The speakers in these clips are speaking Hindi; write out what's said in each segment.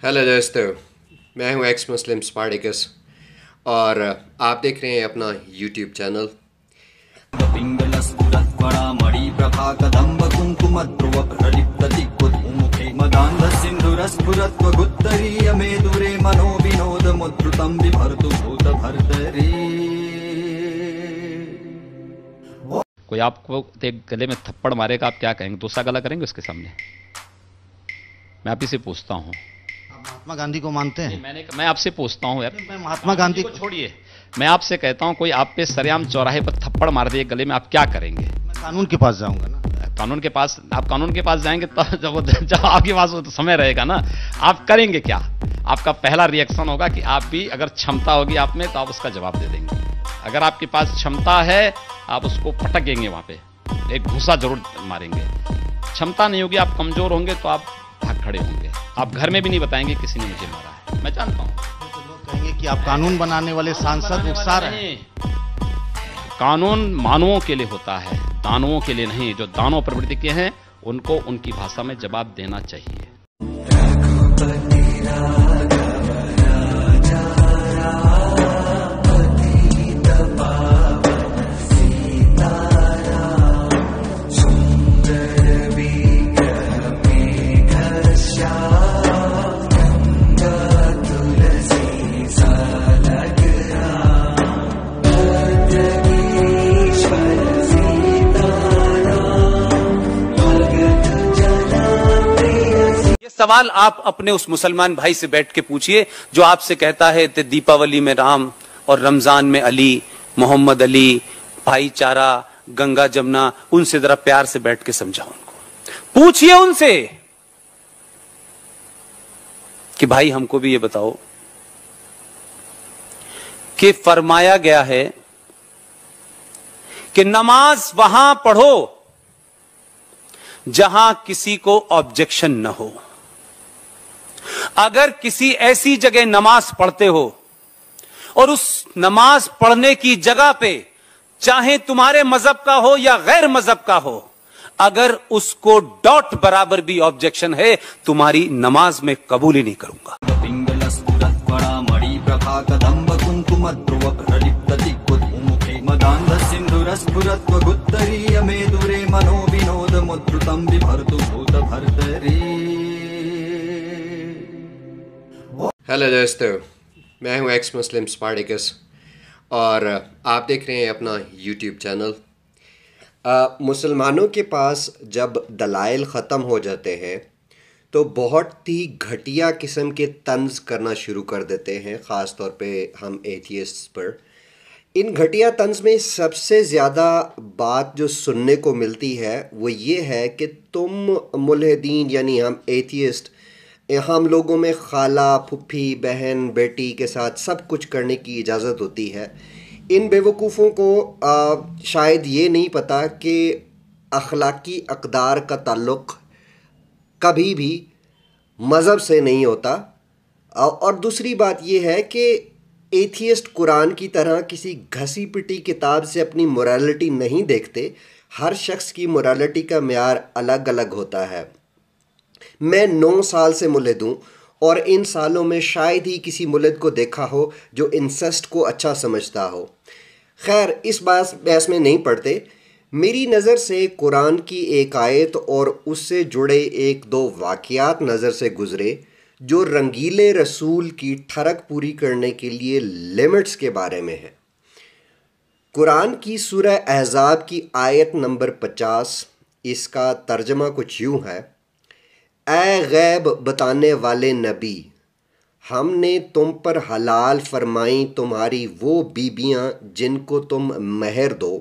हेलो दोस्तों, मैं हूं एक्स मुस्लिम स्पार्टिकस और आप देख रहे हैं अपना यूट्यूब चैनल। कोई आपको एक गले में थप्पड़ मारेगा, आप क्या कहेंगे? दूसरा गला करेंगे उसके सामने? मैं आप ही से पूछता हूँ। आप महात्मा गांधी को मानते हैं? मैं आपसे पूछता हूँ यार, मैं महात्मा गांधी को छोड़िए, मैं आपसे कहता हूँ कोई आप पे सरेआम चौराहे पर थप्पड़ मार दे गले में, आप क्या करेंगे? मैं कानून के पास जाऊंगा ना। कानून के पास? आप कानून के पास जाएंगे तो जब आपके पास वो तो समय रहेगा ना, आप करेंगे क्या? आपका पहला रिएक्शन होगा कि आप भी, अगर क्षमता होगी आप में तो आप उसका जवाब दे देंगे। अगर आपके पास क्षमता है आप उसको पटकेंगे, वहां पे एक घूसा जरूर मारेंगे। क्षमता नहीं होगी, आप कमजोर होंगे तो आप भाग खड़े होंगे। आप घर में भी नहीं बताएंगे किसी ने मुझे मारा है। मैं जानता हूं तो लोग कहेंगे कि आप कानून बनाने वाले सांसद उकसा रहे हैं। कानून मानवों के लिए होता है, दानवों के लिए नहीं। जो दानव प्रवृत्ति के हैं उनको उनकी भाषा में जवाब देना चाहिए। सवाल आप अपने उस मुसलमान भाई से बैठ के पूछिए जो आपसे कहता है कि दीपावली में राम और रमजान में अली, मोहम्मद अली, भाईचारा, गंगा जमुना। उनसे जरा प्यार से बैठ के समझाओ उनको। पूछिए उनसे कि भाई हमको भी ये बताओ कि फरमाया गया है कि नमाज वहां पढ़ो जहां किसी को ऑब्जेक्शन न हो। अगर किसी ऐसी जगह नमाज पढ़ते हो और उस नमाज पढ़ने की जगह पे, चाहे तुम्हारे मजहब का हो या गैर मजहब का हो, अगर उसको डॉट बराबर भी ऑब्जेक्शन है, तुम्हारी नमाज में कबूल ही नहीं करूंगा। हेलो दोस्तों, मैं हूं एक्स मुस्लिम स्पार्टिकस और आप देख रहे हैं अपना यूट्यूब चैनल। मुसलमानों के पास जब दलाइल ख़त्म हो जाते हैं तो बहुत ही घटिया किस्म के तंज करना शुरू कर देते हैं, ख़ास तौर पे हम एथियस्ट्स पर। इन घटिया तंज में सबसे ज़्यादा बात जो सुनने को मिलती है वो ये है कि तुम मुल्हिदीन यानी हम एथियस्ट, हम लोगों में खाला, फुफ्फी, बहन, बेटी के साथ सब कुछ करने की इजाज़त होती है। इन बेवकूफ़ों को शायद ये नहीं पता कि अखलाकी अक़दार का ताल्लुक़ कभी भी मज़हब से नहीं होता। और दूसरी बात यह है कि एथियस्ट कुरान की तरह किसी घसी पिटी किताब से अपनी मोरालिटी नहीं देखते। हर शख्स की मोरालिटी का मेयार अलग अलग होता है। मैं 9 साल से मुल्हिद हूँ और इन सालों में शायद ही किसी मुल्हिद को देखा हो जो इंसेस्ट को अच्छा समझता हो। खैर, इस बहस में नहीं पड़ते। मेरी नज़र से कुरान की एक आयत और उससे जुड़े एक दो वाक़यात नज़र से गुज़रे जो रंगीले रसूल की ठरक पूरी करने के लिए लिमिट्स के बारे में है। कुरान की सूरह अहज़ाब की आयत नंबर 50, इसका तर्जमा कुछ यूँ है: ऐ गैब बताने वाले नबी, हमने तुम पर हलाल फरमाई तुम्हारी वो बीबियां जिनको तुम महर दो,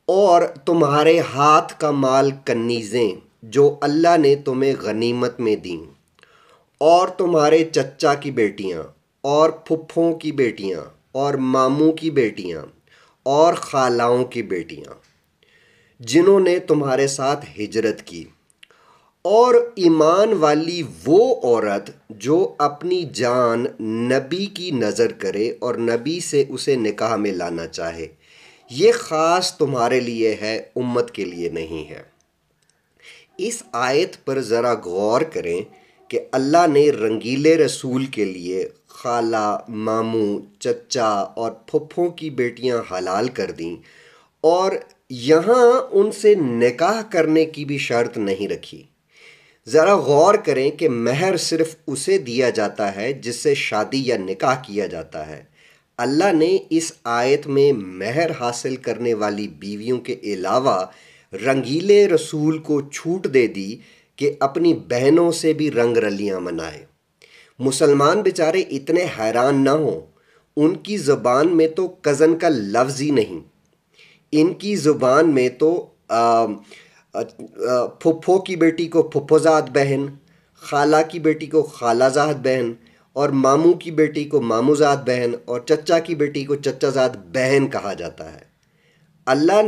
और तुम्हारे हाथ का माल कन्नीज़ें जो अल्लाह ने तुम्हें गनीमत में दी, और तुम्हारे चच्चा की बेटियां और फुफ्फों की बेटियां और मामू की बेटियां और खालाओं की बेटियां जिन्होंने तुम्हारे साथ हिजरत की, और ईमान वाली वो औरत जो अपनी जान नबी की नज़र करे और नबी से उसे निकाह में लाना चाहे। ये ख़ास तुम्हारे लिए है, उम्मत के लिए नहीं है। इस आयत पर ज़रा गौर करें कि अल्लाह ने रंगीले रसूल के लिए खाला, मामू, चचा और फुफ्फों की बेटियां हलाल कर दी और यहाँ उनसे निकाह करने की भी शर्त नहीं रखी। ज़रा गौर करें कि महर सिर्फ उसे दिया जाता है जिससे शादी या निकाह किया जाता है। अल्लाह ने इस आयत में महर हासिल करने वाली बीवियों के अलावा रंगीले रसूल को छूट दे दी कि अपनी बहनों से भी रंग रलियां मनाए। मुसलमान बेचारे इतने हैरान ना हो, उनकी ज़ुबान में तो कज़न का लफ्ज़ ही नहीं, इनकी ज़ुबान में तो फुफ्फो की बेटी को फुफ्फोजाद बहन, खाला की बेटी को खालाजाद बहन और मामू की बेटी को मामूजाद बहन और चचा की बेटी को चचाजाद बहन कहा जाता है। अल्लाह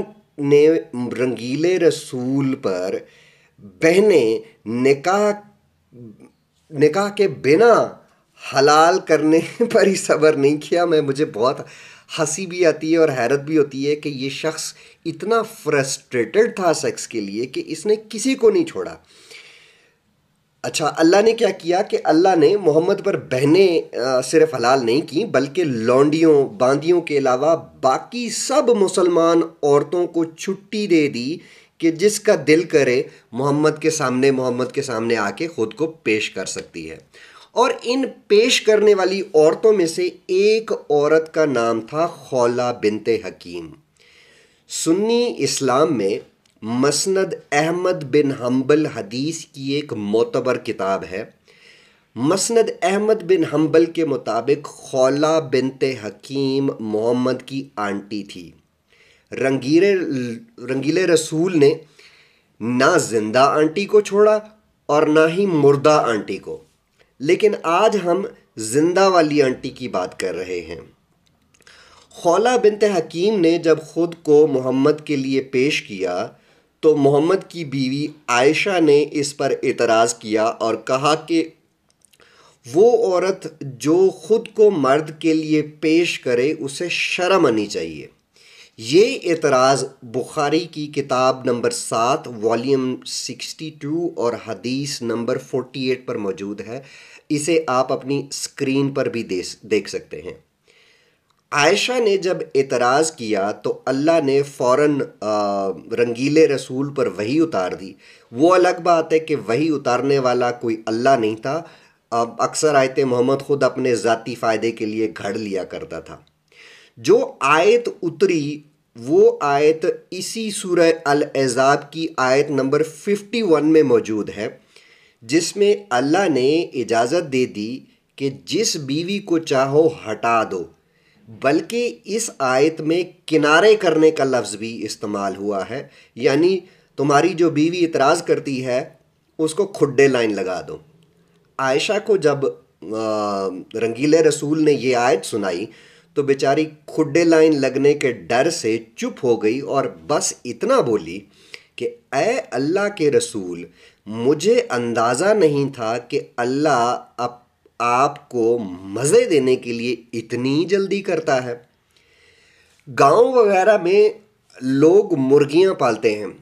ने रंगीले रसूल पर बहनें निकाह के बिना हलाल करने पर ही सब्र नहीं किया। मुझे बहुत हंसी भी आती है और हैरत भी होती है कि ये शख्स इतना फ्रस्ट्रेटेड था सेक्स के लिए कि इसने किसी को नहीं छोड़ा। अच्छा, अल्लाह ने क्या किया कि अल्लाह ने मोहम्मद पर बहनें सिर्फ हलाल नहीं की बल्कि लौंडियों, बांदियों के अलावा बाकी सब मुसलमान औरतों को छुट्टी दे दी कि जिसका दिल करे मोहम्मद के सामने आके ख़ुद को पेश कर सकती है। और इन पेश करने वाली औरतों में से एक औरत का नाम था खौला बिनते हकीम। सुन्नी इस्लाम में मसनद अहमद बिन हम्बल हदीस की एक मोतबर किताब है। मसनद अहमद बिन हम्बल के मुताबिक खौला बिनते हकीम मोहम्मद की आंटी थी। रंगीले रसूल ने ना जिंदा आंटी को छोड़ा और ना ही मुर्दा आंटी को, लेकिन आज हम जिंदा वाली आंटी की बात कर रहे हैं। खौला बिनते हकीम ने जब खुद को मोहम्मद के लिए पेश किया तो मोहम्मद की बीवी आयशा ने इस पर एतराज़ किया और कहा कि वो औरत जो खुद को मर्द के लिए पेश करे उसे शर्म आनी चाहिए। ये एतराज़ बुखारी की किताब नंबर 7 वॉल्यूम 62 और हदीस नंबर 48 पर मौजूद है। इसे आप अपनी स्क्रीन पर भी देख सकते हैं। आयशा ने जब एतराज़ किया तो अल्लाह ने फ़ौरन रंगीले रसूल पर वही उतार दी। वो अलग बात है कि वही उतारने वाला कोई अल्लाह नहीं था। अब अक्सर आयतें मोहम्मद ख़ुद अपने ज़ाती फ़ायदे के लिए घड़ लिया करता था। जो आयत उतरी वो आयत इसी सूरह अल अहज़ाब की आयत नंबर 51 में मौजूद है, जिसमें अल्लाह ने इजाज़त दे दी कि जिस बीवी को चाहो हटा दो, बल्कि इस आयत में किनारे करने का लफ्ज़ भी इस्तेमाल हुआ है, यानी तुम्हारी जो बीवी इतराज़ करती है उसको खुड्डे लाइन लगा दो। आयशा को जब रंगीले रसूल ने ये आयत सुनाई तो बेचारी खुड्डे लाइन लगने के डर से चुप हो गई और बस इतना बोली कि ऐ अल्लाह के रसूल, मुझे अंदाज़ा नहीं था कि अल्लाह आपको मज़े देने के लिए इतनी जल्दी करता है। गांव वगैरह में लोग मुर्गियां पालते हैं।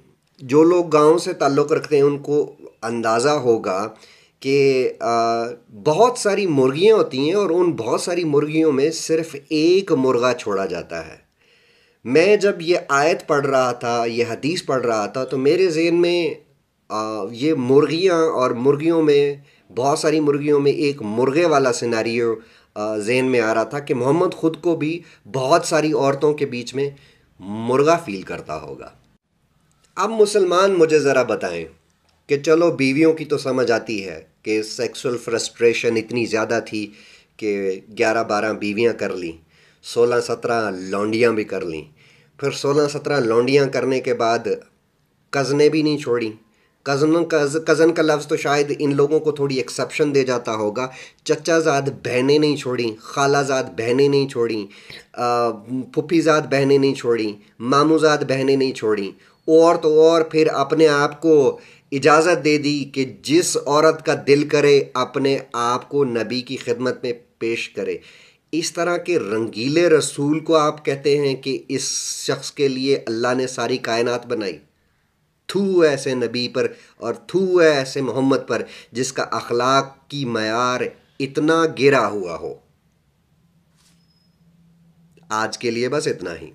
जो लोग गांव से ताल्लुक़ रखते हैं उनको अंदाज़ा होगा कि बहुत सारी मुर्गियां होती हैं और उन बहुत सारी मुर्गियों में सिर्फ़ एक मुर्गा छोड़ा जाता है। मैं जब ये आयत पढ़ रहा था, ये हदीस पढ़ रहा था, तो मेरे ज़हन में ये मुर्गियां और मुर्गियों में, बहुत सारी मुर्गियों में एक मुर्गे वाला सिनेरियो ज़हन में आ रहा था कि मोहम्मद ख़ुद को भी बहुत सारी औरतों के बीच में मुर्गा फ़ील करता होगा। अब मुसलमान मुझे ज़रा बताएं कि चलो बीवियों की तो समझ आती है कि सेक्सुअल फ्रस्ट्रेशन इतनी ज़्यादा थी कि 11-12 बीवियां कर लीं, 16-17 लौंडियां भी कर लीं। फिर 16-17 लौंडियां करने के बाद कज़नें भी नहीं छोड़ी। कज़न का लफ्ज़ तो शायद इन लोगों को थोड़ी एक्सेप्शन दे जाता होगा। चचाजाद बहनें नहीं छोड़ी, खालाजाद बहनें नहीं छोड़ी, फुफीजाद बहनें नहीं छोड़ी, मामूजाद बहनें नहीं छोड़ी, और तो और फिर अपने आप को इजाज़त दे दी कि जिस औरत का दिल करे अपने आप को नबी की खिदमत में पेश करे। इस तरह के रंगीले रसूल को आप कहते हैं कि इस शख्स के लिए अल्लाह ने सारी कायनात बनाई। थू ऐसे नबी पर और थू ऐसे मोहम्मद पर जिसका अखलाक की मयार इतना गिरा हुआ हो। आज के लिए बस इतना ही।